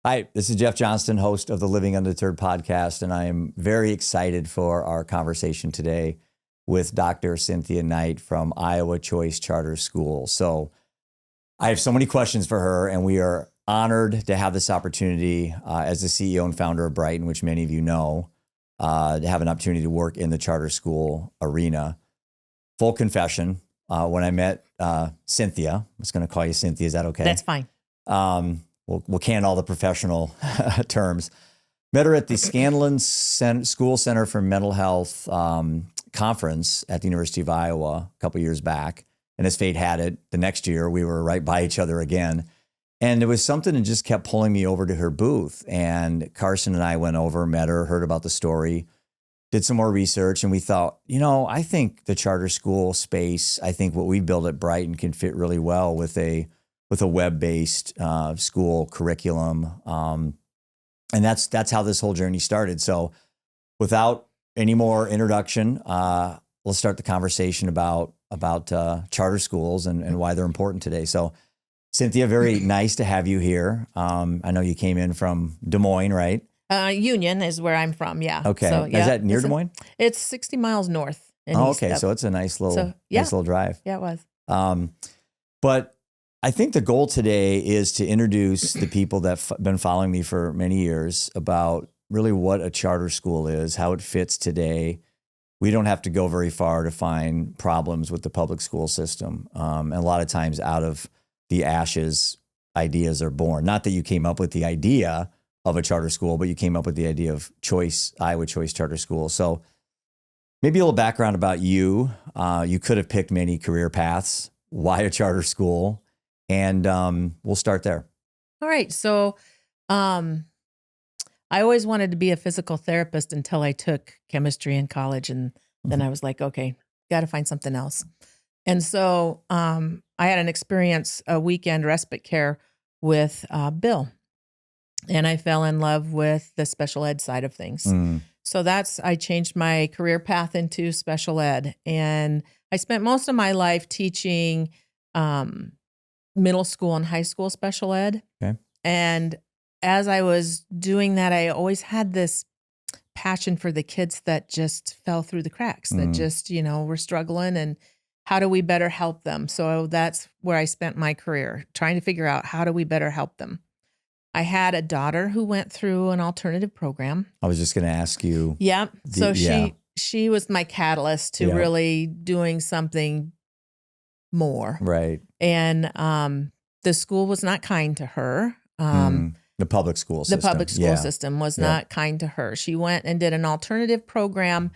Hi, this is Jeff Johnston, host of the Living Undeterred Podcast, and I am very excited for our conversation today with Dr. Cynthia Knight from Iowa Choice Charter School. So I have so many questions for her, and we are honored to have this opportunity as the CEO and founder of Brighton, which many of you know, to have an opportunity to work in the charter school arena. Full confession, when I met Cynthia, I'm just going to call you Cynthia, is that okay? That's fine. We'll can all the professional terms. Met her at the Scanlon School Center for Mental Health conference at the University of Iowa a couple years back. And as fate had it, the next year we were right by each other again. And it was something that just kept pulling me over to her booth. And Carson and I went over, met her, heard about the story, did some more research. And we thought, I think the charter school space, I think what we built at Brighton can fit really well with a web-based school curriculum. And that's how this whole journey started. So without any more introduction, let's start the conversation about charter schools and why they're important today. So Cynthia, very nice to have you here. I know you came in from Des Moines, right? Union is where I'm from, yeah. Okay. So, Is that near Des Moines? It's 60 miles north. Okay. So it's a nice little drive. Yeah, it was. But I think the goal today is to introduce the people that have been following me for many years about really what a charter school is, how it fits today. We don't have to go very far to find problems with the public school system. And a lot of times out of the ashes, ideas are born. Not that you came up with the idea of a charter school, but you came up with the idea of Iowa Choice Charter School. So maybe a little background about you. You could have picked many career paths. Why a charter school? And we'll start there. All right. So I always wanted to be a physical therapist until I took chemistry in college. And then I was like, okay, got to find something else. And so I had an experience, a weekend respite care with Bill. And I fell in love with the special ed side of things. So I changed my career path into special ed. And I spent most of my life teaching middle school and high school special ed. Okay. And as I was doing that, I always had this passion for the kids that just fell through the cracks, that just, were struggling, and how do we better help them? So that's where I spent my career, trying to figure out how do we better help them. I had a daughter who went through an alternative program. I was just going to ask you. Yeah. So she was my catalyst to really doing something more. Right. And the school was not kind to her. The public school system. The public school system was not kind to her. She went and did an alternative program,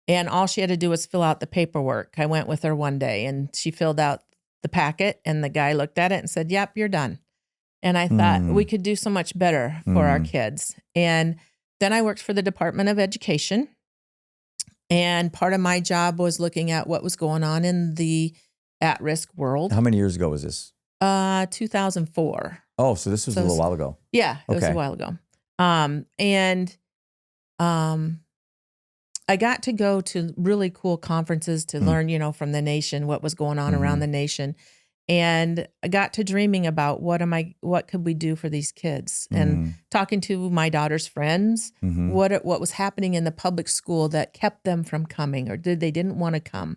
and all she had to do was fill out the paperwork. I went with her one day, and she filled out the packet, and the guy looked at it and said, "Yep, you're done." And I thought we could do so much better for our kids. And then I worked for the Department of Education, and part of my job was looking at what was going on in the at-risk world. How many years ago was this? 2004. Oh, so this was a little while ago. Yeah, it was a while ago. I got to go to really cool conferences to learn, from the nation, what was going on around the nation. And I got to dreaming about what could we do for these kids, and talking to my daughter's friends, what was happening in the public school that kept them from coming, or they didn't want to come.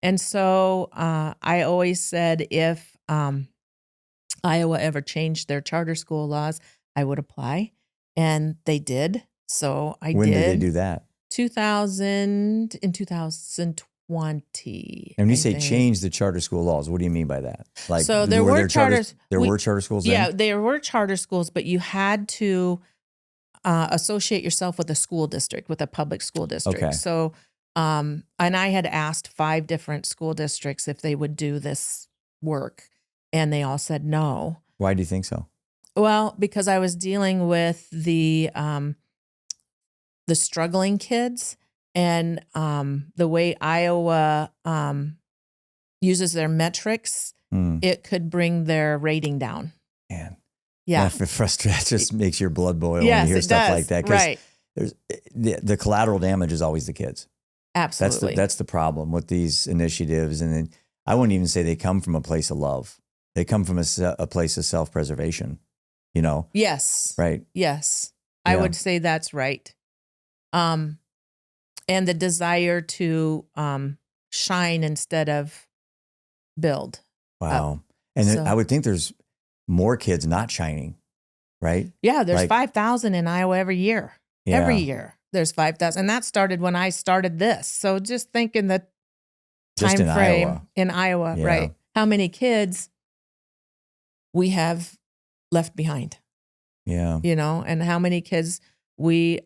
And so I always said, if Iowa ever changed their charter school laws, I would apply. And they did. So I did. When did they do that? 2020. And when you say change the charter school laws, what do you mean by that? Like, so there were charters. There were charter schools then? Yeah, there were charter schools, but you had to associate yourself with a school district, with a public school district. Okay. So, and I had asked 5 different school districts if they would do this work, and they all said no. Why do you think so? Well, because I was dealing with the struggling kids, and the way Iowa uses their metrics, it could bring their rating down. Man. Yeah. Frustrating. It just makes your blood boil yes, when you hear stuff does. like that. Right. There's the collateral damage is always the kids. Absolutely. That's the problem with these initiatives. And then I wouldn't even say they come from a place of love. They come from a place of self-preservation. Yes. Right. Yes. I Yeah. would say that's right. And the desire to shine instead of build up. Wow. And So- I would think there's more kids not shining, right? Yeah, there's Like- 5,000 in Iowa every year. Yeah. Every year there's 5,000. And that started when I started this. So just think in the Just time in frame Iowa. in Iowa, Yeah. right? How many kids we have left behind, Yeah. and how many kids we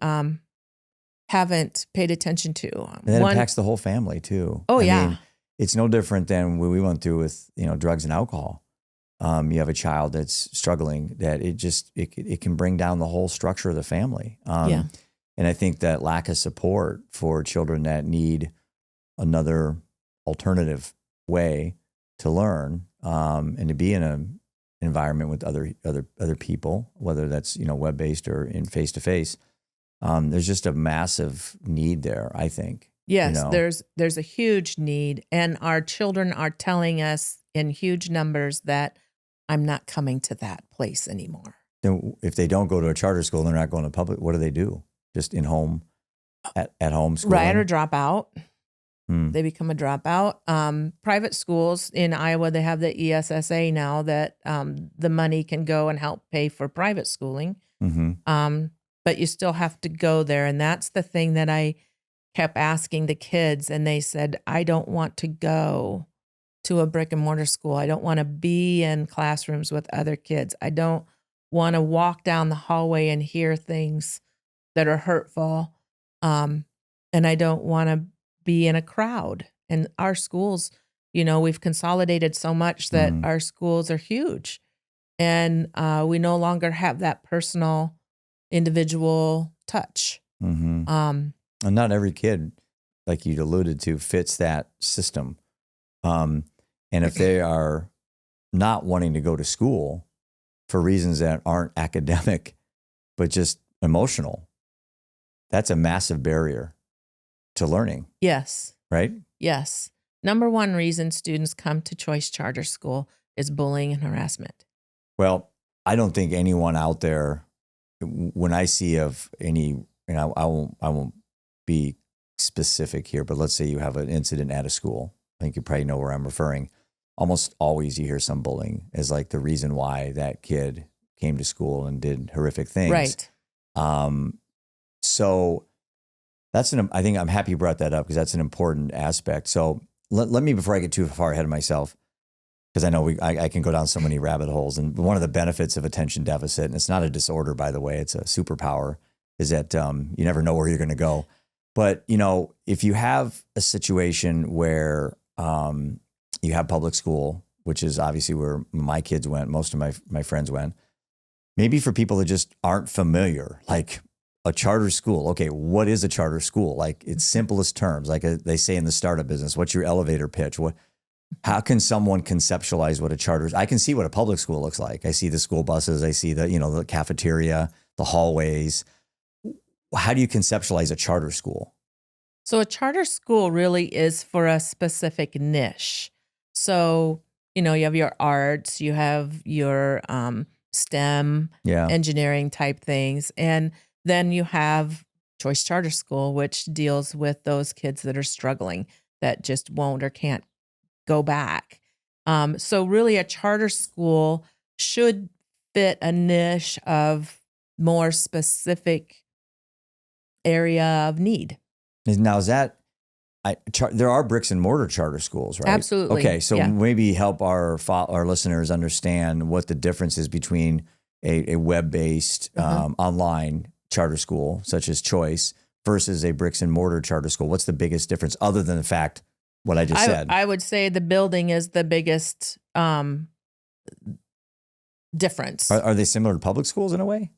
haven't paid attention to. And that impacts the whole family too. Oh, I yeah. mean, it's no different than what we went through with, drugs and alcohol. You have a child that's struggling, that it can bring down the whole structure of the family. Yeah. And I think that lack of support for children that need another alternative way to learn, and to be in an environment with other people, whether that's, web-based or in face-to-face, there's just a massive need there, I think. Yes, there's a huge need, and our children are telling us in huge numbers that I'm not coming to that place anymore. Then if they don't go to a charter school, they're not going to public. What do they do? Just at home schooling? Right, or drop out. Hmm. They become a dropout. Private schools in Iowa, they have the ESSA now that the money can go and help pay for private schooling. Mm-hmm. But you still have to go there. And that's the thing that I kept asking the kids. And they said, I don't want to go to a brick and mortar school. I don't want to be in classrooms with other kids. I don't want to walk down the hallway and hear things that are hurtful. And I don't want to be in a crowd. And our schools, we've consolidated so much that our schools are huge. And we no longer have that personal, individual touch. Mm-hmm. And not every kid, like you alluded to, fits that system. And if they are not wanting to go to school for reasons that aren't academic, but just emotional, that's a massive barrier to learning. Yes. Right? Yes. Number one reason students come to choice charter school is bullying and harassment. Well, I don't think anyone out there, when I see of any, and I won't be specific here, but let's say you have an incident at a school. I think you probably know where I'm referring. Almost always you hear some bullying as like the reason why that kid came to school and did horrific things. Right. So that's I think I'm happy you brought that up because that's an important aspect. So let me, before I get too far ahead of myself, because I know I can go down so many rabbit holes. And one of the benefits of attention deficit, and it's not a disorder, by the way, it's a superpower, is that you never know where you're going to go. But, if you have a situation where you have public school, which is obviously where my kids went, most of my friends went, maybe for people that just aren't familiar, like a charter school. Okay, what is a charter school? Like its simplest terms, like they say in the startup business, what's your elevator pitch? How can someone conceptualize what a charter is? I can see what a public school looks like. I see the school buses. I see the cafeteria, the hallways. How do you conceptualize a charter school? So a charter school really is for a specific niche. So, you have your arts, you have your STEM, engineering type things. And then you have choice charter school, which deals with those kids that are struggling, that just won't or can't go back. So really a charter school should fit a niche of more specific area of need. Now, is that, there are bricks and mortar charter schools, right? Absolutely. Okay, so yeah. maybe help our listeners understand what the difference is between a web-based online charter school, such as Choice, versus a bricks and mortar charter school. What's the biggest difference other than the fact what I just said? I would say the building is the biggest difference. Are they similar to public schools in a way?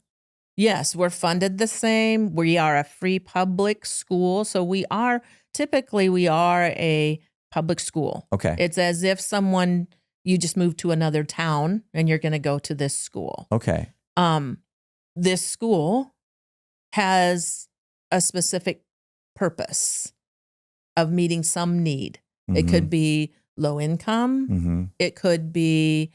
Yes, we're funded the same. We are a free public school. So we are a public school. Okay. It's as if you just moved to another town and you're going to go to this school. Okay. This school has a specific purpose of meeting some need. Mm-hmm. It could be low income. Mm-hmm. It could be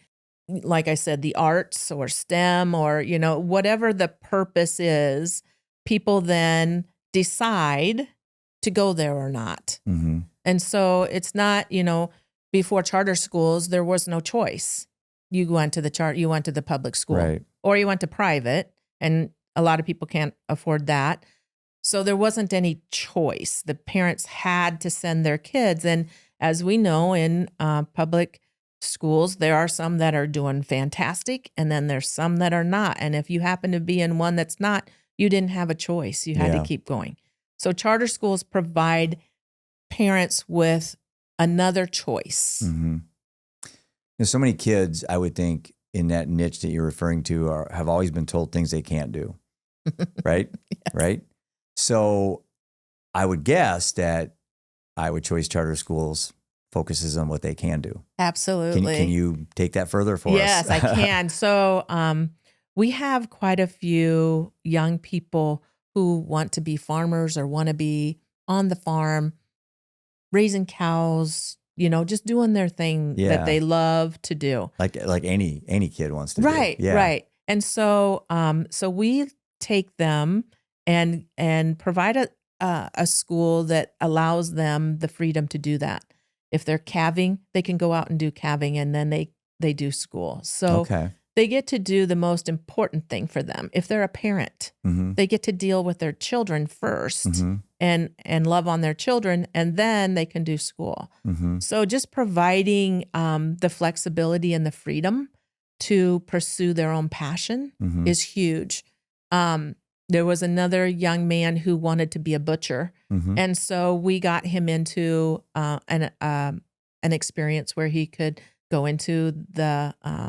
like I said, the arts or STEM or, whatever the purpose is, people then decide to go there or not. Mm-hmm. And so it's not, before charter schools, there was no choice. You went to the public school, Right. or you went to private, and a lot of people can't afford that. So there wasn't any choice. The parents had to send their kids. And as we know, in public schools, there are some that are doing fantastic, and then there's some that are not. And if you happen to be in one that's not, you didn't have a choice. You had to keep going. So charter schools provide parents with another choice. Mm-hmm. There's so many kids, I would think, in that niche that you're referring to have always been told things they can't do, right? Yes. Right? So I would guess that Iowa Choice Charter Schools focuses on what they can do. Absolutely. Can you take that further for us? Yes, I can. So we have quite a few young people who want to be farmers or want to be on the farm, raising cows, just doing their thing that they love to do. Like any kid wants to do. Right. And so so we take them and provide a school that allows them the freedom to do that. If they're calving, they can go out and do calving, and then they do school. So they get to do the most important thing for them. If they're a parent, they get to deal with their children first and love on their children, and then they can do school. So just providing the flexibility and the freedom to pursue their own passion is huge. There was another young man who wanted to be a butcher, and so we got him into an experience where he could go into a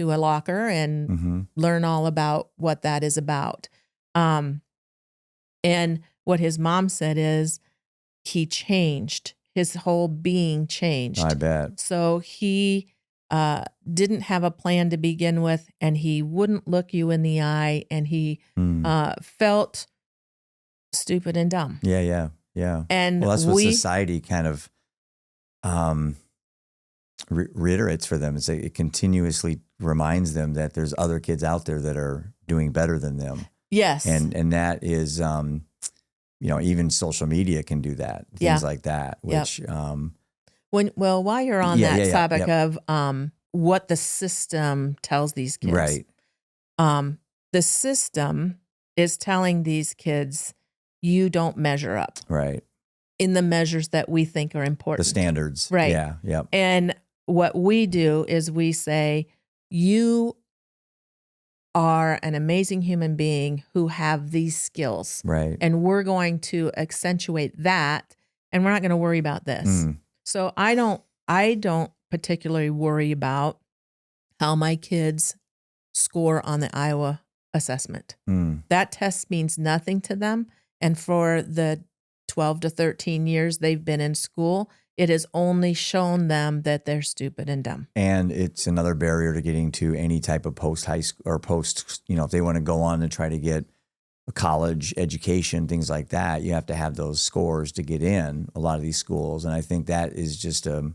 locker and learn all about what that is about. And what his mom said is he changed. His whole being changed. I bet. So he didn't have a plan to begin with, and he wouldn't look you in the eye, and he felt stupid and dumb. Yeah. And well, that's what society kind of reiterates for them. It continuously reminds them that there's other kids out there that are doing better than them. Yes. And that is, even social media can do that. Things like that, which, while you're on that topic of what the system tells these kids, right? The system is telling these kids, you don't measure up, right, in the measures that we think are important, the standards, right? Yeah. And what we do is we say, you are an amazing human being who have these skills, right? And we're going to accentuate that, and we're not going to worry about this. So I don't particularly worry about how my kids score on the Iowa assessment. That test means nothing to them. And for the 12 to 13 years they've been in school, it has only shown them that they're stupid and dumb. And it's another barrier to getting to any type of post-high school or if they want to go on and try to get a college education, things like that, you have to have those scores to get in a lot of these schools. And I think that is just a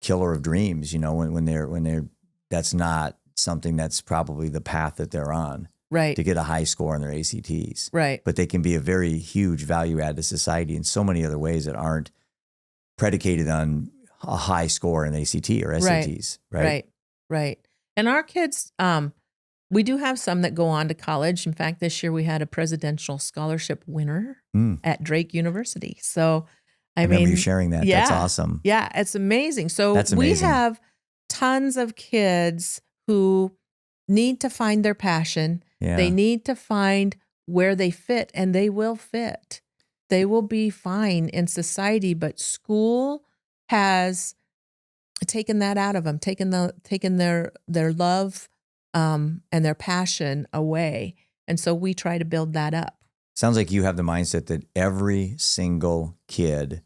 killer of dreams, when they're that's not something that's probably the path that they're on. Right. To get a high score on their ACTs. Right. But they can be a very huge value add to society in so many other ways that aren't predicated on a high score in ACT or SATs. Right. And our kids, we do have some that go on to college. In fact, this year we had a presidential scholarship winner at Drake University. So, I remember you sharing that. Yeah, that's awesome. Yeah, it's amazing. So we have tons of kids who need to find their passion. Yeah. They need to find where they fit, and they will fit. They will be fine in society, but school has taken that out of them, taken their love and their passion away. And so we try to build that up. Sounds like you have the mindset that every single kid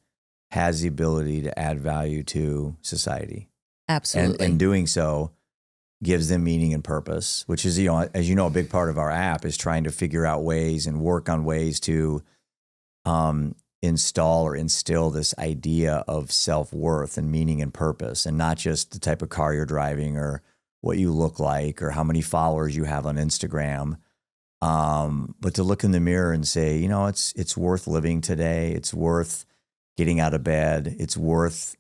has the ability to add value to society. Absolutely. And doing so gives them meaning and purpose, which is, as you know, a big part of our app is trying to figure out ways and work on ways to install or instill this idea of self-worth and meaning and purpose, and not just the type of car you're driving or what you look like or how many followers you have on Instagram. But to look in the mirror and say, you know, it's worth living today. It's worth getting out of bed. It's worth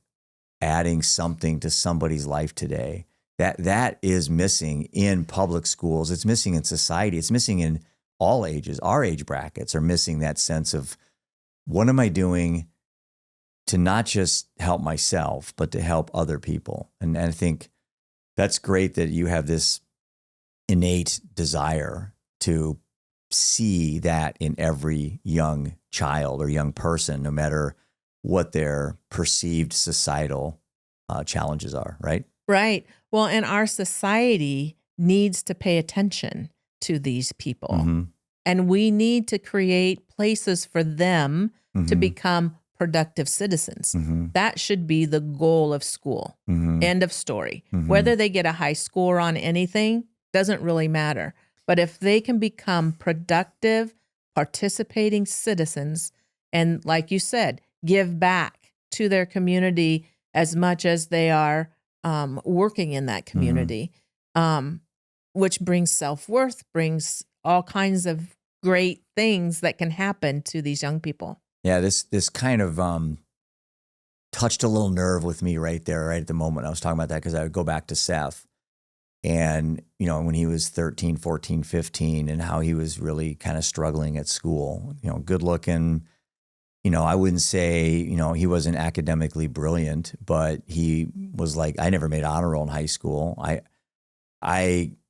adding something to somebody's life today. That is missing in public schools. It's missing in society. It's missing in all ages. Our age brackets are missing that sense of, what am I doing to not just help myself, but to help other people? And I think that's great that you have this innate desire to see that in every young child or young person, no matter what their perceived societal challenges are, right? Right. Well, and our society needs to pay attention to these people. Mm-hmm. And we need to create places for them Mm-hmm. to become productive citizens. Mm-hmm. That should be the goal of school. Mm-hmm. End of story. Mm-hmm. Whether they get a high score on anything doesn't really matter. But if they can become productive, participating citizens, and like you said, give back to their community as much as they are working in that community, which brings self-worth, brings all kinds of great things that can happen to these young people. Yeah, this kind of touched a little nerve with me right there, right at the moment I was talking about that, because I would go back to Seth and, you know, when he was 13, 14, 15, and how he was really kind of struggling at school, you know, good looking, you know, I wouldn't say, you know, he wasn't academically brilliant, but he was like, I never made honor roll in high school. I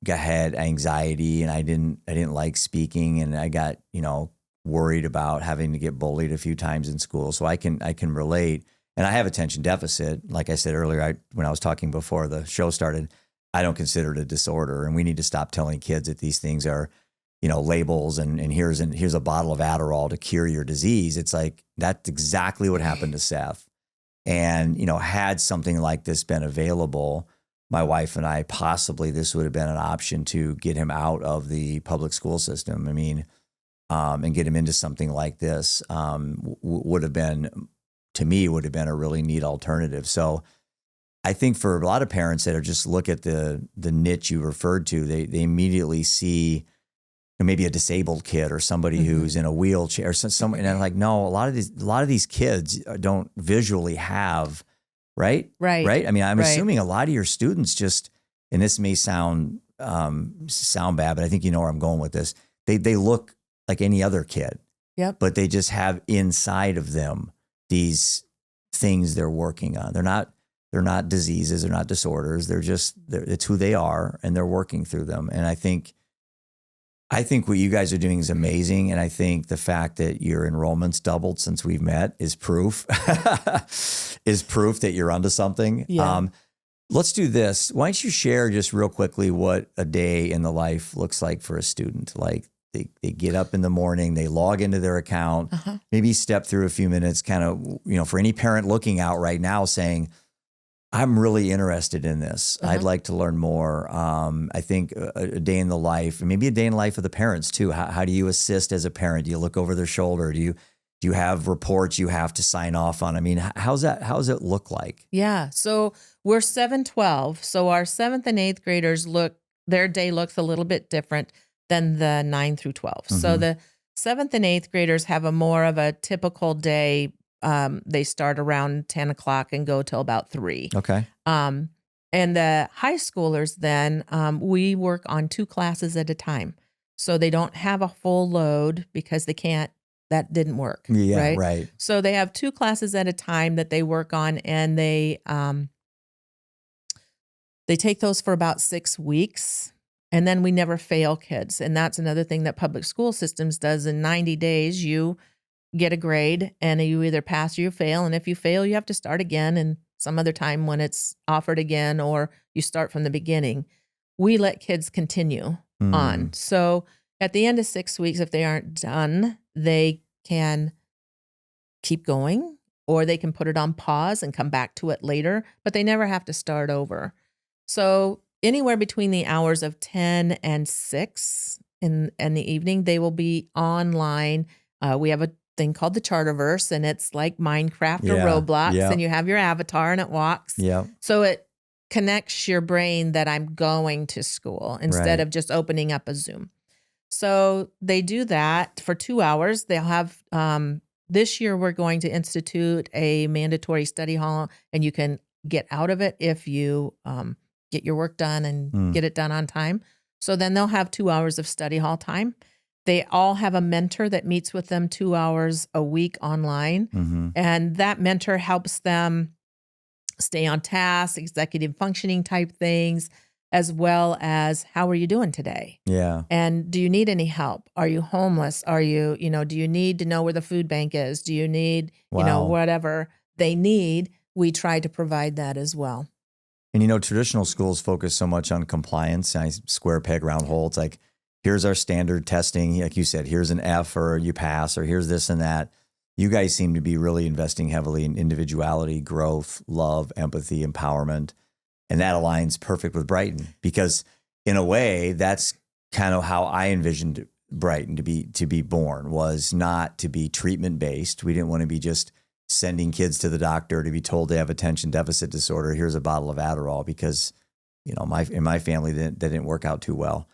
had anxiety and I didn't like speaking, and I got, you know, worried about having to get bullied a few times in school. So I can relate. And I have attention deficit. Like I said earlier, when I was talking before the show started, I don't consider it a disorder. And we need to stop telling kids that these things are, you know, labels and here's a bottle of Adderall to cure your disease. It's like, that's exactly what happened to Seth. And, you know, had something like this been available, my wife and I, possibly this would have been an option to get him out of the public school system. I mean, and get him into something like this would have been, to me, would have been a really neat alternative. So I think for a lot of parents that are just look at the niche you referred to, they immediately see maybe a disabled kid or somebody Mm-hmm. who's in a wheelchair or something. And I'm like, no, a lot of these kids don't visually have, right? Right. I mean, I'm Right. assuming a lot of your students just, and this may sound bad, but I think you know where I'm going with this. They look like any other kid. Yep. But they just have inside of them these things they're working on. They're not diseases, they're not disorders. It's who they are, and they're working through them. And I think what you guys are doing is amazing. And I think the fact that your enrollment's doubled since we've met is proof, that you're onto something. Yeah. Let's do this. Why don't you share just real quickly what a day in the life looks like for a student? Like, they get up in the morning, they log into their account, maybe step through a few minutes, kind of, you know, for any parent looking out right now saying, I'm really interested in this. I'd like to learn more. I think a day in the life, and maybe a day in the life of the parents too. How do you assist as a parent? Do you look over their shoulder? Do you have reports you have to sign off on? I mean, how's it look like? Yeah. So we're 7-12. So our 7th and 8th graders their day looks a little bit different than the 9 through 12. So the 7th and 8th graders have a more of a typical day. They start around 10 o'clock and go till about 3. Okay. And the high schoolers then, we work on 2 classes at a time. So they don't have a full load because they can't, that didn't work. Yeah, right. So they have 2 classes at a time that they work on, and they take those for about 6 weeks. And then we never fail kids. And that's another thing that public school systems does. In 90 days, you get a grade and you either pass or you fail. And if you fail, you have to start again. And some other time when it's offered again, or you start from the beginning, we let kids continue on. So at the end of 6 weeks, if they aren't done, they can keep going, or they can put it on pause and come back to it later, but they never have to start over. So anywhere between the hours of 10 and 6 in the evening, they will be online. We have thing called the Charterverse, and it's like Minecraft or Yeah, Roblox, yeah. and you have your avatar and it walks. Yeah. So it connects your brain that I'm going to school instead Right. of just opening up a Zoom. So they do that for 2 hours. They'll have, this year we're going to institute a mandatory study hall, and you can get out of it if you get your work done and get it done on time. So then they'll have 2 hours of study hall time. They all have a mentor that meets with them 2 hours a week online. Mm-hmm. And that mentor helps them stay on task, executive functioning type things, as well as how are you doing today? Yeah. And do you need any help? Are you homeless? Are you, do you need to know where the food bank is? Do you need, Wow. whatever they need? We try to provide that as well. And traditional schools focus so much on compliance. Square peg, round hole. It's like, here's our standard testing. Like you said, here's an F or you pass, or here's this and that. You guys seem to be really investing heavily in individuality, growth, love, empathy, empowerment. And that aligns perfect with Brighton, because in a way, that's kind of how I envisioned Brighton to be born, was not to be treatment based. We didn't want to be just sending kids to the doctor to be told they have attention deficit disorder. Here's a bottle of Adderall, because in my family that didn't work out too well.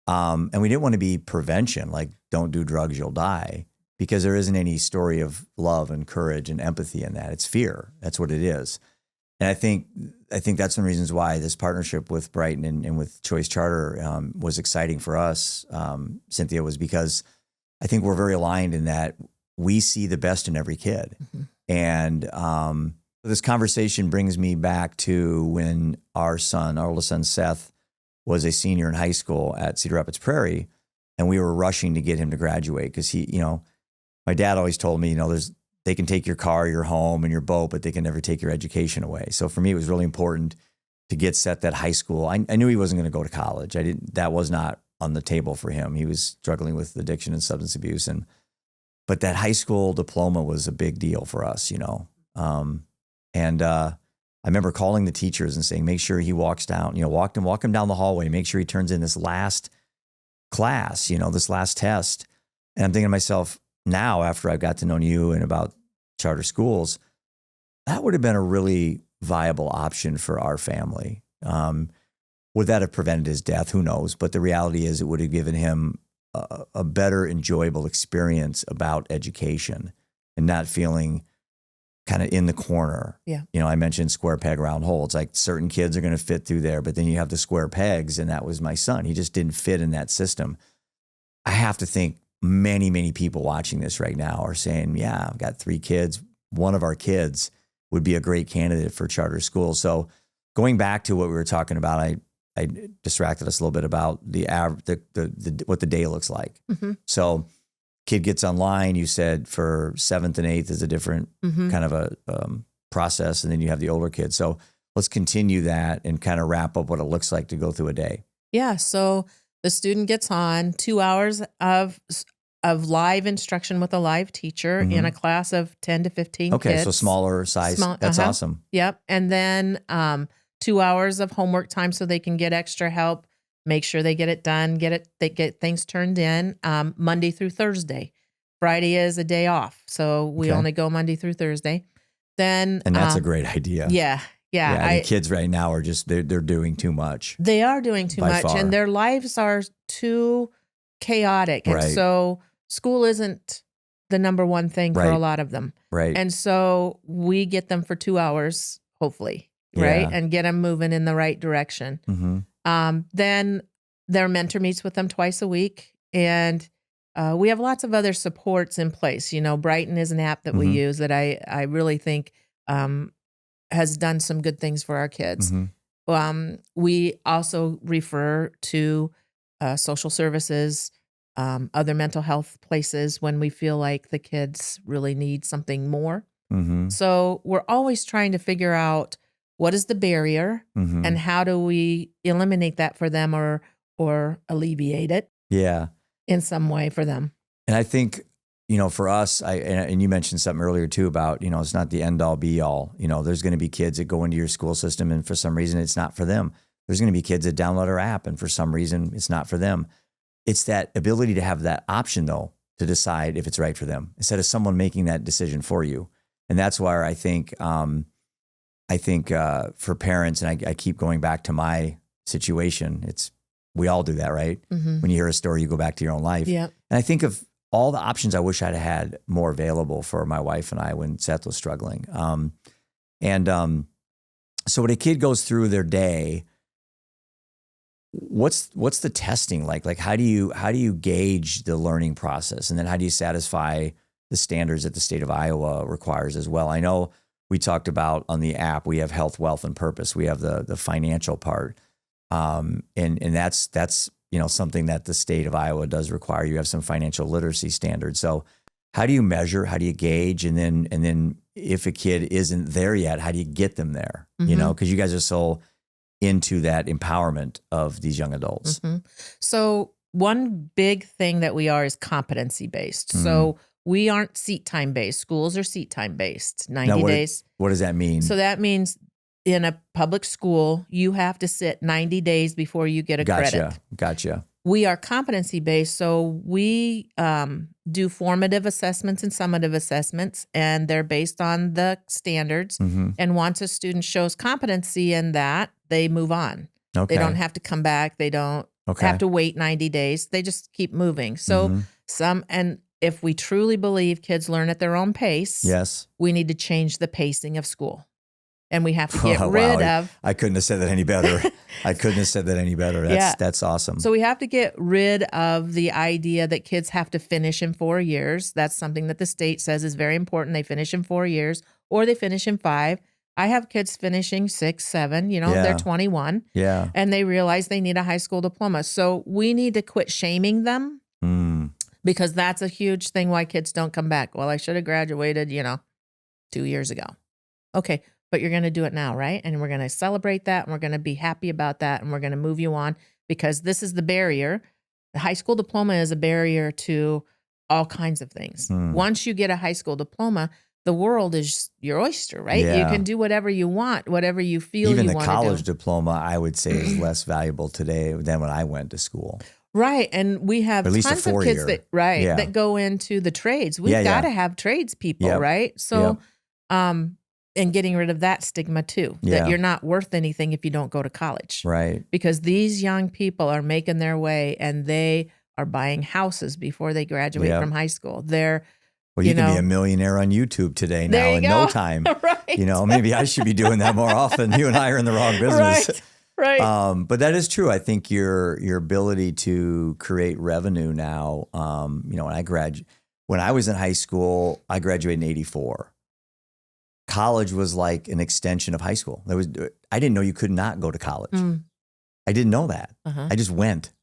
And we didn't want to be prevention, like don't do drugs, you'll die, because there isn't any story of love and courage and empathy in that. It's fear. That's what it is. And I think that's one of the reasons why this partnership with Brighton and with Choice Charter was exciting for us, Cynthia, was because I think we're very aligned in that we see the best in every kid. Mm-hmm. And this conversation brings me back to when our oldest son, Seth, was a senior in high school at Cedar Rapids Prairie, and we were rushing to get him to graduate because my dad always told me, they can take your car, your home, and your boat, but they can never take your education away. So for me, it was really important to get Seth that high school. I knew he wasn't going to go to college. That was not on the table for him. He was struggling with addiction and substance abuse, but that high school diploma was a big deal for us, I remember calling the teachers and saying, make sure he walks down, walk him down the hallway, make sure he turns in this last class, this last test. And I'm thinking to myself, now, after I've got to know you and about charter schools, that would have been a really viable option for our family. Would that have prevented his death? Who knows? But the reality is it would have given him a better, enjoyable experience about education and not feeling kind of in the corner. Yeah. I mentioned square peg, round hole. It's like certain kids are going to fit through there, but then you have the square pegs, and that was my son. He just didn't fit in that system. I have to think many, many people watching this right now are saying, yeah, I've got 3 kids. One of our kids would be a great candidate for charter school. So going back to what we were talking about, I distracted us a little bit about what the day looks like. Mm-hmm. So kid gets online, you said for 7th and 8th is a different kind of a process. And then you have the older kids. So let's continue that and kind of wrap up what it looks like to go through a day. Yeah. So the student gets on 2 hours of live instruction with a live teacher in a class of 10 to 15 kids. Okay, so smaller size. That's awesome. Yep. And then 2 hours of homework time so they can get extra help, make sure they get it done, they get things turned in Monday through Thursday. Friday is a day off, so we only go Monday through Thursday. And that's a great idea. Yeah. Yeah, kids right now are just they're doing too much. They are doing too much, and their lives are too chaotic. And so school isn't the number one thing for a lot of them. Right. And so we get them for 2 hours, hopefully, right? And get them moving in the right direction. Mm-hmm. Then their mentor meets with them twice a week. And we have lots of other supports in place. Brighton is an app that we use that I really think has done some good things for our kids. Mm-hmm. We also refer to social services, other mental health places when we feel like the kids really need something more. Mm-hmm. So we're always trying to figure out what is the barrier and how do we eliminate that for them or alleviate it in some way for them. And I think, for us, and you mentioned something earlier too about, it's not the end all be all. There's going to be kids that go into your school system and for some reason it's not for them. There's going to be kids that download our app and for some reason it's not for them. It's that ability to have that option though, to decide if it's right for them instead of someone making that decision for you. And that's why I think for parents, and I keep going back to my situation, we all do that, right? Mm-hmm. When you hear a story, you go back to your own life. Yep. And I think of all the options I wish I'd had more available for my wife and I when Seth was struggling. So when a kid goes through their day, what's the testing like? Like how do you gauge the learning process, and then how do you satisfy the standards that the state of Iowa requires as well? I know we talked about on the app, we have health, wealth, and purpose. We have the financial part, and that's something that the state of Iowa does require. You have some financial literacy standards. So how do you measure? How do you gauge? And then if a kid isn't there yet, how do you get them there? Mm-hmm. Because you guys are so into that empowerment of these young adults. Mm-hmm. So one big thing that we are is competency based. Mm-hmm. So we aren't seat time based. Schools are seat time based, 90 days. What does that mean? So that means in a public school, you have to sit 90 days before you get a credit. Gotcha. We are competency based. So we do formative assessments and summative assessments, and they're based on the standards. Mm-hmm. And once a student shows competency in that, they move on. Okay. They don't have to come back. They don't have to wait 90 days. They just keep moving. So and if we truly believe kids learn at their own pace, yes, we need to change the pacing of school. And we have to get rid of... I couldn't have said that any better. That's awesome. So we have to get rid of the idea that kids have to finish in 4 years. That's something that the state says is very important. They finish in 4 years or they finish in 5. I have kids finishing 6, 7, they're 21. Yeah. And they realize they need a high school diploma. So we need to quit shaming them because that's a huge thing why kids don't come back. Well, I should have graduated, 2 years ago. Okay. But you're going to do it now, right? And we're going to celebrate that, and we're going to be happy about that, and we're going to move you on because this is the barrier. The high school diploma is a barrier to all kinds of things. Once you get a high school diploma, the world is your oyster, right? Yeah. You can do whatever you want, whatever you feel you want to do. Even the college diploma, I would say, is less valuable today than when I went to school. Right. And we have tons of kids that go into the trades. We've got to have tradespeople, right? So, and getting rid of that stigma too, that you're not worth anything if you don't go to college. Right. Because these young people are making their way and they are buying houses before they graduate from high school. You can be a millionaire on YouTube today now in no time. Right. Maybe I should be doing that more often. You and I are in the wrong business. Right. But that is true. I think your ability to create revenue now, when I was in high school, I graduated in 1984. College was like an extension of high school. I didn't know you could not go to college. I didn't know that. I just went.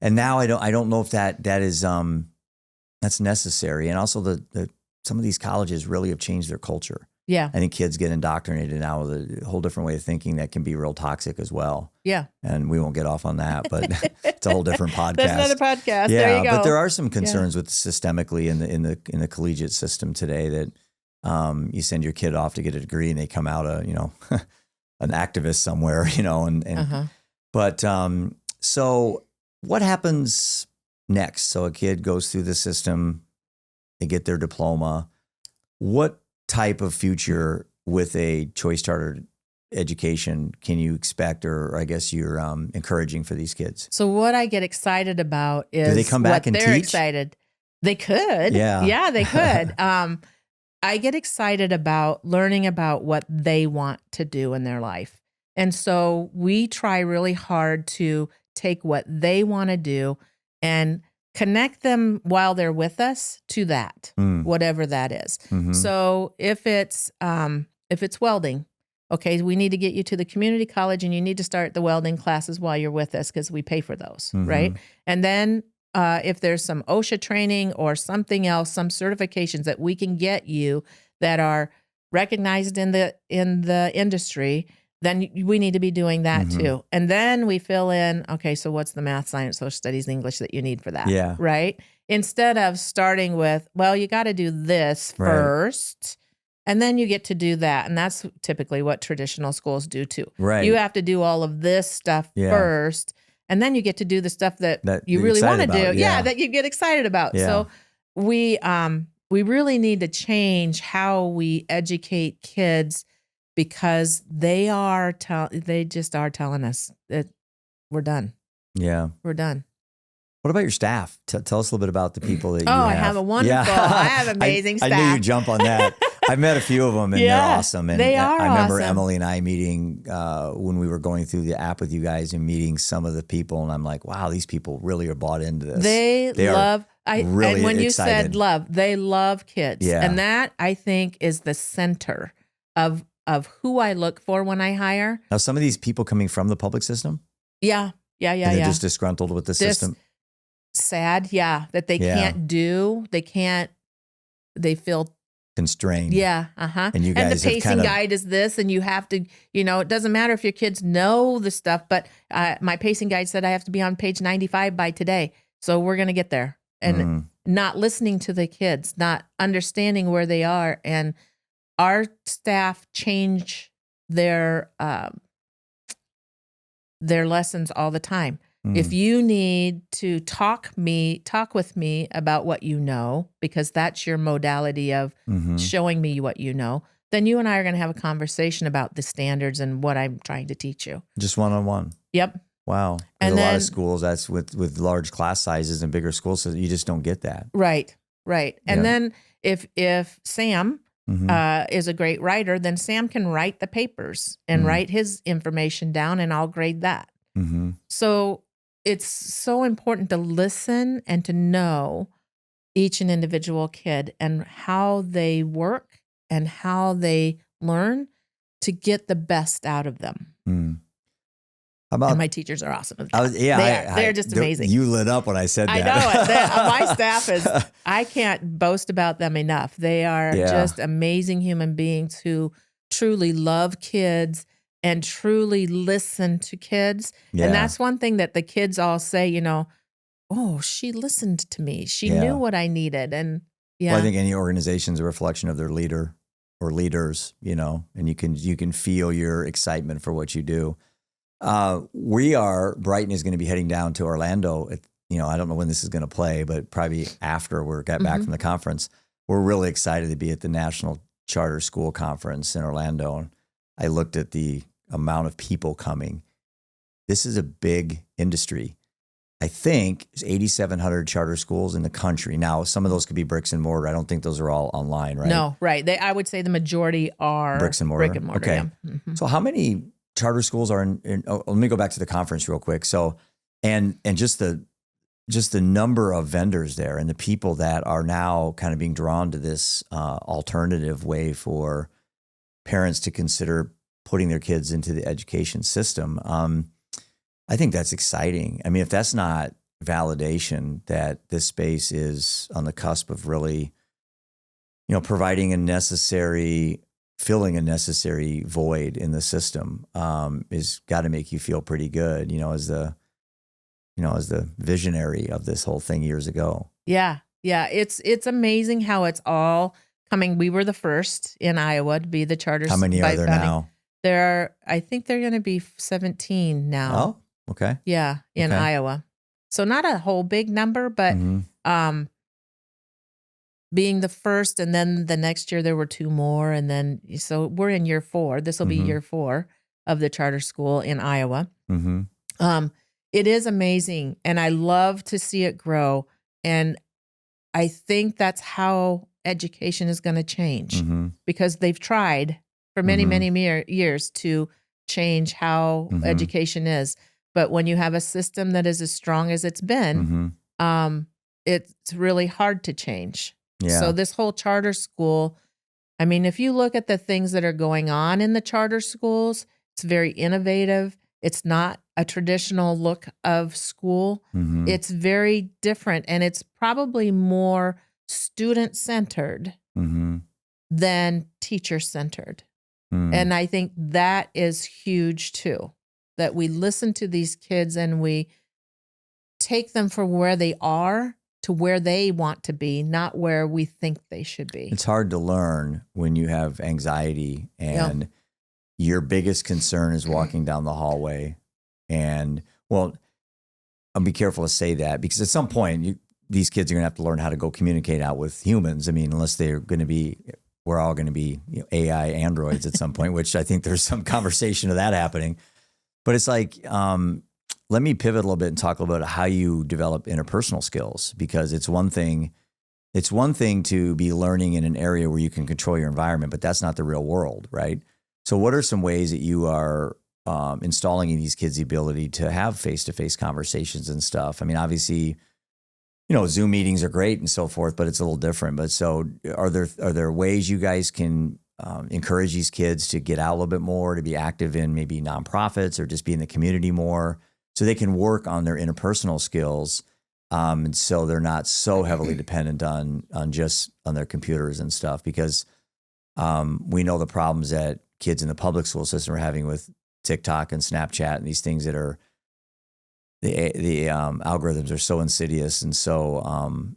And now I don't know if that is that's necessary. And also some of these colleges really have changed their culture. Yeah. I think kids get indoctrinated now with a whole different way of thinking that can be real toxic as well. Yeah. And we won't get off on that, but it's a whole different podcast. That's another podcast. Yeah, there you go. But there are some concerns with systemically in the collegiate system today that you send your kid off to get a degree and they come out an activist somewhere, but so what happens next? So a kid goes through the system, they get their diploma. What type of future with a choice charter education can you expect, or I guess you're encouraging for these kids? So what I get excited about is do they come back and they're teach? Excited. They could. Yeah, they could. I get excited about learning about what they want to do in their life. And so we try really hard to take what they want to do and connect them while they're with us to that, whatever that is. Mm-hmm. So if it's welding, okay, we need to get you to the community college and you need to start the welding classes while you're with us because we pay for those, right? And then if there's some OSHA training or something else, some certifications that we can get you that are recognized in the industry, then we need to be doing that too. And then we fill in, okay, so what's the math, science, social studies, English that you need for that? Yeah. Right? Instead of starting with, well, you got to do this first, and then you get to do that. And that's typically what traditional schools do too. Right. You have to do all of this stuff first. And then you get to do the stuff that you you're really want to excited do. about, Yeah, that you get excited about. Yeah. So we really need to change how we educate kids, because they just are telling us that we're done. Yeah. We're done. What about your staff? Tell us a little bit about the people that you have. I have a wonderful, I have amazing staff. I knew you'd jump on that. I've met a few of them, and they're awesome. And they are I remember awesome. Emily and I meeting when we were going through the app with you guys and meeting some of the people, and I'm like, wow, these people really are bought into this. They love, really and when excited. you said love, they love kids. Yeah. And that, I think, is the center of who I look for when I hire. Now, some of these people coming from the public system? Yeah. And they're just disgruntled with the system? Sad, that they can't do, they feel constrained. Yeah, And you guys the pacing guide is this, and you have to, it doesn't matter if your kids know the stuff, but my pacing guide said I have to be on page 95 by today. So we're going to get there. And not listening to the kids, not understanding where they are. And our staff change their lessons all the time. If you need to talk with me about what you know, because that's your modality of showing me what you know, then you and I are going to have a conversation about the standards and what I'm trying to teach you. Just one-on-one. Yep. Wow. And a lot of schools, that's with large class sizes and bigger schools, so you just don't get that. Right. And then if Sam is a great writer, then Sam can write the papers and write his information down, and I'll grade that. So it's so important to listen and to know each and individual kid and how they work and how they learn to get the best out of them. And my teachers are awesome. They're just amazing. You lit up when I said that. I know it. My staff I can't boast about them enough. They are just amazing human beings who truly love kids and truly listen to kids. Yeah. And that's one thing that the kids all say, oh, she listened to me. She knew what I needed. And well, I think any organization is a reflection of their leader or leaders, and you can feel your excitement for what you do. Brighton is going to be heading down to Orlando. I don't know when this is going to play, but probably after we got back from the conference. We're really excited to be at the National Charter School Conference in Orlando. And I looked at the amount of people coming. This is a big industry. I think there's 8,700 charter schools in the country. Now, some of those could be bricks and mortar. I don't think those are all online, right? No, right. I would say the majority are bricks and mortar. Okay. Yeah. So how many charter schools are in let me go back to the conference real quick. So, and just the number of vendors there and the people that are now kind of being drawn to this alternative way for parents to consider putting their kids into the education system. I think that's exciting. I mean, if that's not validation that this space is on the cusp of really, providing filling a necessary void in the system, is got to make you feel pretty good, as the visionary of this whole thing years ago. Yeah. It's amazing how it's all coming. We were the first in Iowa to be the charter. How many are there now? I think they're going to be 17 now. Oh, okay. Yeah, in Iowa. So not a whole big number, but being the first, and then the next year there were 2 more, and then so we're in year 4. This will be year 4 of the charter school in Iowa. It is amazing, and I love to see it grow, and I think that's how education is going to change because they've tried for many, many years to change how education is. But when you have a system that is as strong as it's been, it's really hard to change. Yeah. So this whole charter school, I mean, if you look at the things that are going on in the charter schools, it's very innovative. It's not a traditional look of school. It's very different, and it's probably more student-centered than teacher-centered. And I think that is huge too, that we listen to these kids and we take them from where they are to where they want to be, not where we think they should be. It's hard to learn when you have anxiety and your biggest concern is walking down the hallway. And, well, I'll be careful to say that because at some point these kids are going to have to learn how to go communicate out with humans. I mean, unless they're going to be, we're all going to be AI androids at some point, which I think there's some conversation of that happening. But it's like, let me pivot a little bit and talk a little bit about how you develop interpersonal skills, because it's one thing to be learning in an area where you can control your environment, but that's not the real world, right? So what are some ways that you are installing in these kids the ability to have face-to-face conversations and stuff? I mean, obviously, Zoom meetings are great and so forth, but it's a little different. But so are there ways you guys can encourage these kids to get out a little bit more, to be active in maybe nonprofits or just be in the community more so they can work on their interpersonal skills? And so they're not so heavily dependent on their computers and stuff, because we know the problems that kids in the public school system are having with TikTok and Snapchat and these things that are the algorithms are so insidious and so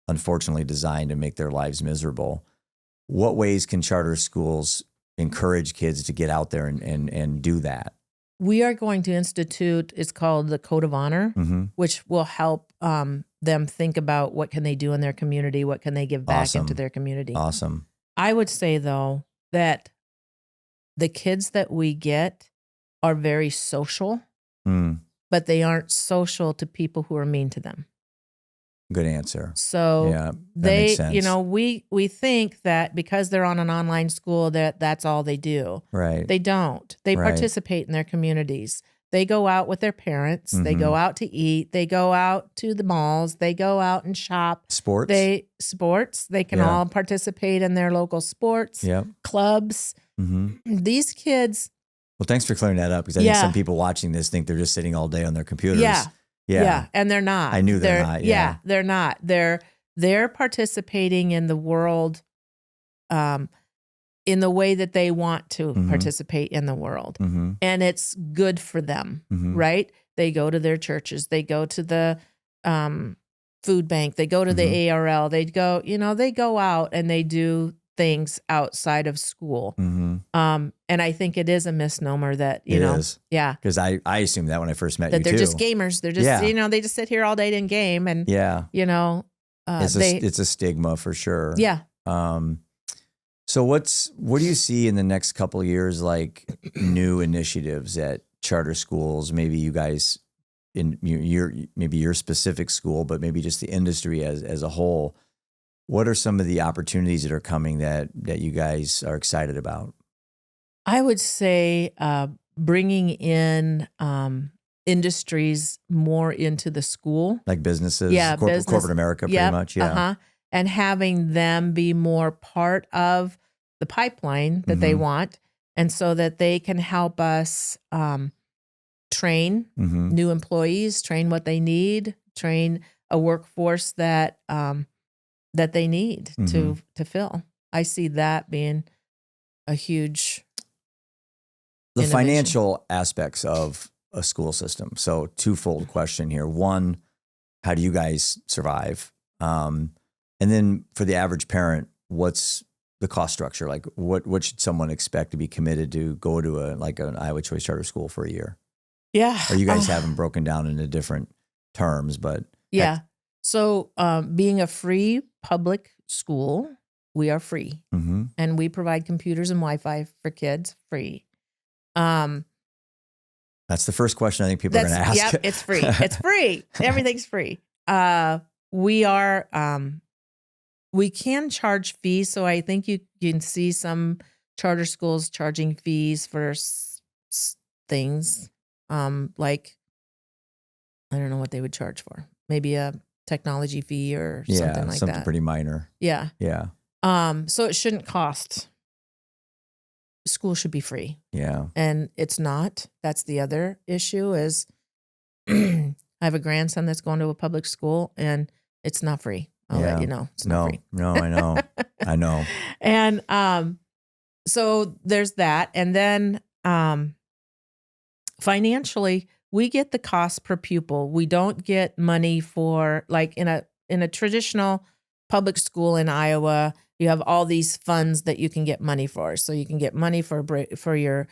unfortunately designed to make their lives miserable. What ways can charter schools encourage kids to get out there and do that? We are going to institute, it's called the Code of Honor, which will help them think about what can they do in their community, what can they give back into their community. Awesome. I would say, though, that the kids that we get are very social, but they aren't social to people who are mean to them. Good answer. So yeah, they, we think that because they're on an online school that's all they do. Right. They don't. They participate in their communities. They go out with their parents. They go out to eat. They go out to the malls. They go out and shop. Sports. They can all participate in their local sports clubs. These kids. Well, thanks for clearing that up, because I think some people watching this think they're just sitting all day on their computers. Yeah, and they're not. I knew they're not. Yeah, they're not. They're participating in the world, in the way that they want to participate in the world, and it's good for them, right? They go to their churches. They go to the food bank. They go to the ARL. They go out and they do things outside of school. And I think it is a misnomer that, it is. Yeah. Because I assumed that when I first met you, they're just gamers. They're just, they just sit here all day and game. And, it's a stigma for sure. Yeah. So what do you see in the next couple of years, like new initiatives at charter schools? Maybe you guys in your specific school, but maybe just the industry as a whole. What are some of the opportunities that are coming that you guys are excited about? I would say bringing in industries more into the school. Like businesses? Business. Corporate America, pretty much, yeah. And having them be more part of the pipeline that they want, and so that they can help us train new employees, train what they need, train a workforce that they need to fill. I see that being a huge the innovation. Financial aspects of a school system. So twofold question here. One, how do you guys survive? And then for the average parent, what's the cost structure? Like what should someone expect to be committed to go to an Iowa Choice Charter School for a year? Yeah. Or you guys have them broken down into different terms, but yeah. So being a free public school, we are free, and we provide computers and Wi-Fi for kids free. That's the first question I think people are going to ask. Yep, it's free. It's free. Everything's free. We can charge fees, so I think you can see some charter schools charging fees for things, like I don't know what they would charge for. Maybe a technology fee or something like something that. Pretty minor. Yeah. Yeah. So it shouldn't cost. School should be free. Yeah. And it's not. That's the other issue is I have a grandson that's going to a public school and it's not free. I'll let you know. It's not free. No, I know. I know. And so there's that. And then financially, we get the cost per pupil. We don't get money for, like in a traditional public school in Iowa, you have all these funds that you can get money for. So you can get money for your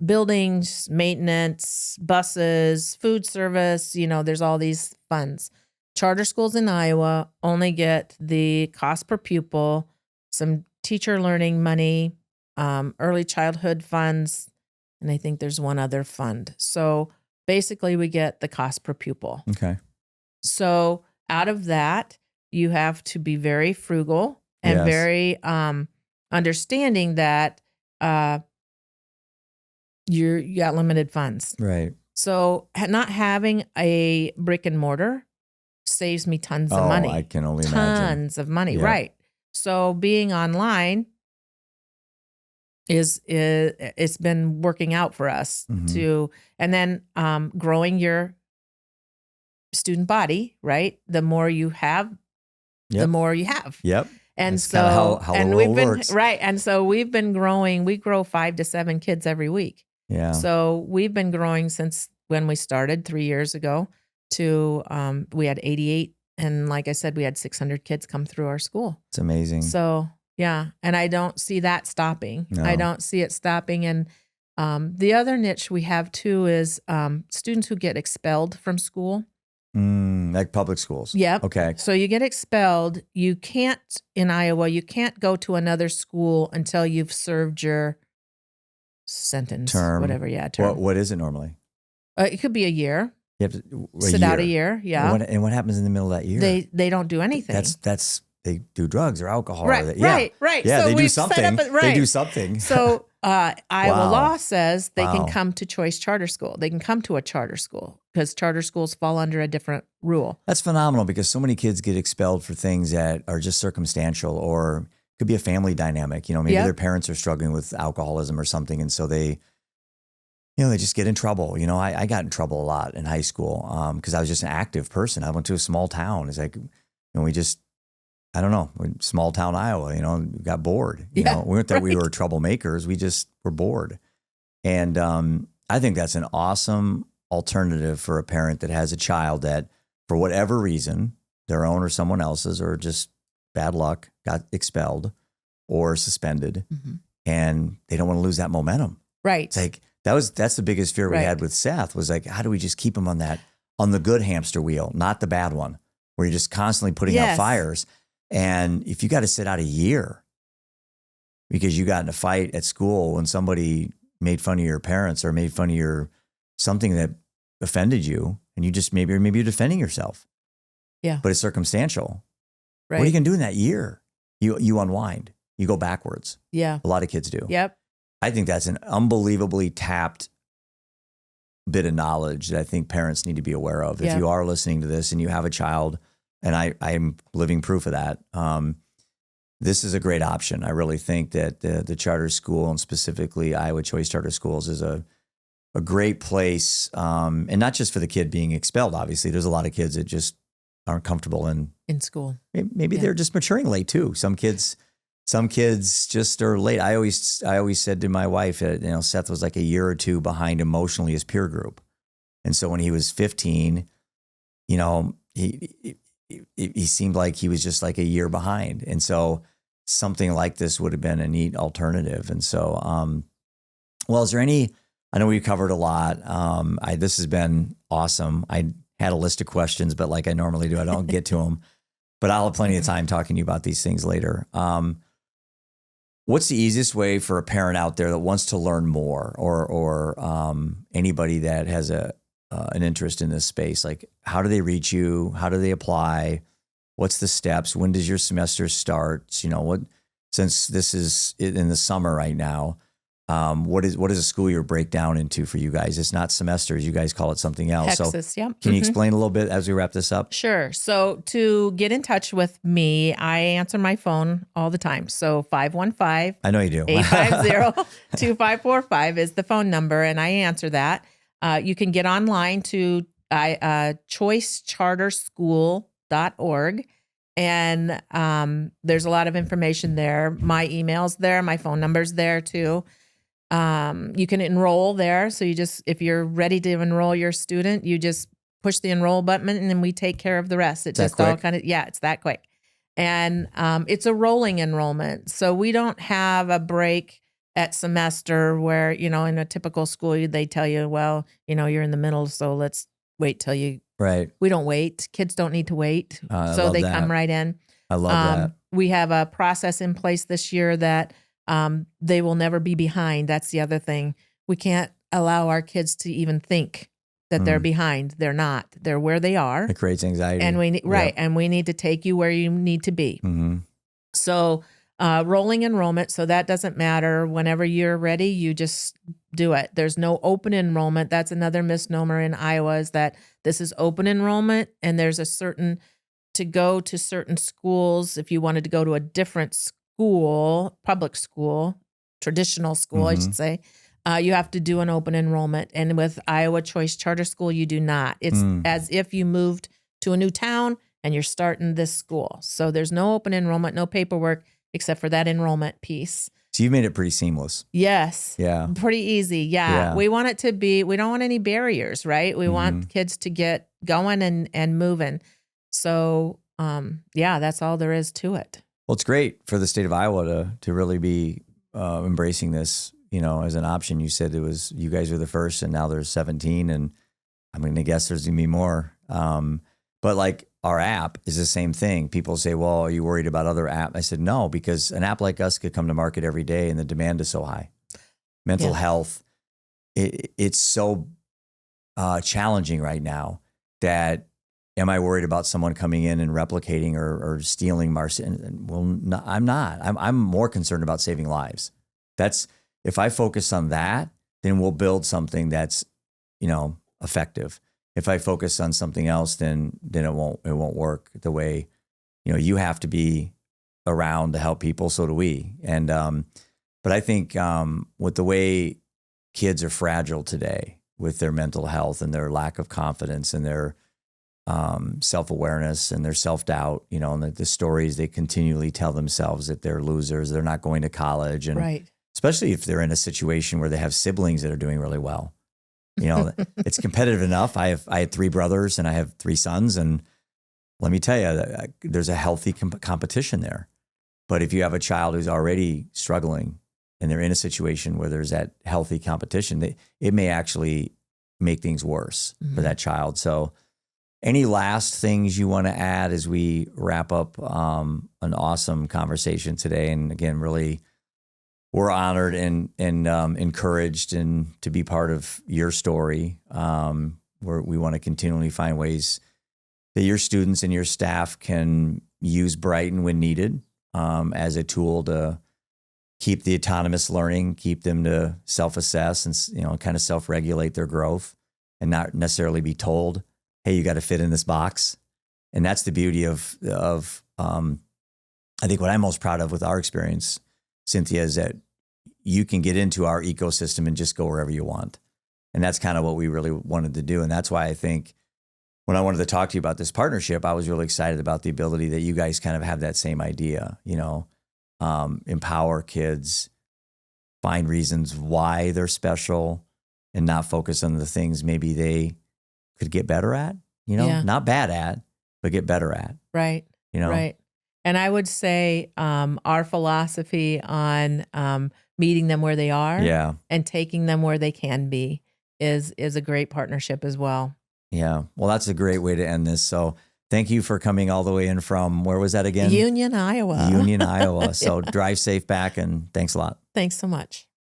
buildings, maintenance, buses, food service. There's all these funds. Charter schools in Iowa only get the cost per pupil, some teacher learning money, early childhood funds, and I think there's one other fund. So basically we get the cost per pupil. Okay. So out of that, you have to be very frugal and very understanding that you got limited funds. Right. So not having a brick and mortar saves me tons of money. I can only imagine. Tons of money, right? So being online it's been working out for us to, and then growing your student body, right? The more you have, the more you have. Yep. And that's so, how and the we've world been works. right, and so we've been growing. We grow 5 to 7 kids every week. Yeah. So we've been growing since when we started 3 years ago. To we had 88, and like I said, we had 600 kids come through our school. It's amazing. So yeah, and I don't see that stopping. No. I don't see it stopping. And the other niche we have too is students who get expelled from school. Like public schools. Yep. Okay. So you get expelled. You can't, in Iowa, you can't go to another school until you've served your sentence. Term. Whatever, term. What is it normally? It could be a year. You have to sit out a year, yeah. And what happens in the middle of that year? They don't do anything. That's they do drugs or alcohol. Right, right. Yeah, so they do something. They do something. So Iowa law says they Wow. can come to choice charter school. They can come to a charter school because charter schools fall under a different rule. That's phenomenal because so many kids get expelled for things that are just circumstantial or could be a family dynamic. Maybe their parents are struggling with alcoholism or something. And so they just get in trouble. I got in trouble a lot in high school because I was just an active person. I went to a small town. It's like, we just, I don't know, small town Iowa, we got bored. We weren't that we were troublemakers. We just were bored. And I think that's an awesome alternative for a parent that has a child that, for whatever reason, their own or someone else's, or just bad luck, got expelled or suspended, and they don't want to lose that momentum. Right. It's like, that's the biggest fear we had with Seth was like, how do we just keep him on the good hamster wheel, not the bad one, where you're just constantly putting out fires. And if you got to sit out a year because you got in a fight at school when somebody made fun of your parents or made fun of something that offended you, and you just maybe you're defending yourself. Yeah. But it's circumstantial. Right. What are you going to do in that year? You unwind. You go backwards. Yeah. A lot of kids do. Yep. I think that's an unbelievably tapped bit of knowledge that I think parents need to be aware of. If you are listening to this and you have a child, and I'm living proof of that, this is a great option. I really think that the charter school, and specifically Iowa Choice Charter Schools, is a great place, and not just for the kid being expelled. Obviously, there's a lot of kids that just aren't comfortable in school. Maybe they're just maturing late too. Some kids just are late. I always said to my wife, Seth was like a year or two behind emotionally his peer group, and so when he was 15, he seemed like he was just like a year behind, and so something like this would have been a neat alternative. And so, is there any? I know we covered a lot. This has been awesome. I had a list of questions, but like I normally do, I don't get to them. But I'll have plenty of time talking to you about these things later. What's the easiest way for a parent out there that wants to learn more, or anybody that has an interest in this space? Like, how do they reach you? How do they apply? What's the steps? When does your semester start? Since this is in the summer right now, what is a school year breakdown into for you guys? It's not semesters. You guys call it something else. Texas, so can you explain a little bit as we wrap this up? Sure. So to get in touch with me, I answer my phone all the time. So 515. I know you do. 850-2545 is the phone number, and I answer that. You can get online to choicecharterschool.org. And there's a lot of information there. My email's there. My phone number's there too. You can enroll there. So if you're ready to enroll your student, you just push the enroll button and then we take care of the rest. It's just all it's that quick. And it's a rolling enrollment. So we don't have a break at semester where, in a typical school, they tell you, well, you're in the middle, so let's wait till you. Right. We don't wait. Kids don't need to wait. I So love they that. come right in. I love that. We have a process in place this year that they will never be behind. That's the other thing. We can't allow our kids to even think that they're behind. They're not. They're where they are. It creates anxiety. And and we need to take you where you need to be. Mm-hmm. So rolling enrollment, so that doesn't matter. Whenever you're ready, you just do it. There's no open enrollment. That's another misnomer in Iowa, is that this is open enrollment, and there's to go to certain schools. If you wanted to go to a different school, public school, traditional school, I should say, you have to do an open enrollment. And with Iowa Choice Charter School, you do not. It's as if you moved to a new town and you're starting this school. So there's no open enrollment, no paperwork, except for that enrollment piece. So you made it pretty seamless. Yes. Yeah. Pretty easy. Yeah. We want it to be, we don't want any barriers, right? We want kids to get going and moving. So, that's all there is to it. Well, it's great for the state of Iowa to really be embracing this, as an option. You said you guys were the first, and now there's 17, and I'm going to guess there's going to be more. But like our app is the same thing. People say, well, are you worried about other apps? I said, no, because an app like us could come to market every day, and the demand is so high. Mental health, it's so challenging right now that, am I worried about someone coming in and replicating or stealing Well, no, I'm not. I'm more concerned about saving lives. If I focus on that, then we'll build something that's, effective. If I focus on something else, then it won't work the way, you have to be around to help people. So do we. And, but I think, with the way kids are fragile today with their mental health and their lack of confidence and their, self-awareness and their self-doubt, and the stories they continually tell themselves that they're losers, they're not going to college. And especially if they're in a situation where they have siblings that are doing really well. It's competitive enough. I had 3 brothers and I have 3 sons. And let me tell you, there's a healthy competition there. But if you have a child who's already struggling and they're in a situation where there's that healthy competition, it may actually make things worse for that child. So any last things you want to add as we wrap up an awesome conversation today? And again, really, we're honored and encouraged and to be part of your story. We want to continually find ways that your students and your staff can use Brighton when needed as a tool to keep the autonomous learning, keep them to self-assess and kind of self-regulate their growth, and not necessarily be told, hey, you got to fit in this box. And that's the beauty of I think what I'm most proud of with our experience, Cynthia, is that you can get into our ecosystem and just go wherever you want. And that's kind of what we really wanted to do. And that's why I think when I wanted to talk to you about this partnership, I was really excited about the ability that you guys kind of have that same idea, empower kids, find reasons why they're special, and not focus on the things maybe they could get better at, not bad at, but get better at. Right. Right. And I would say our philosophy on meeting them where they are and taking them where they can be is a great partnership as well. Yeah. Well, that's a great way to end this. So thank you for coming all the way in from, where was that again? Union, Iowa. So drive safe back, and thanks a lot. Thanks so much.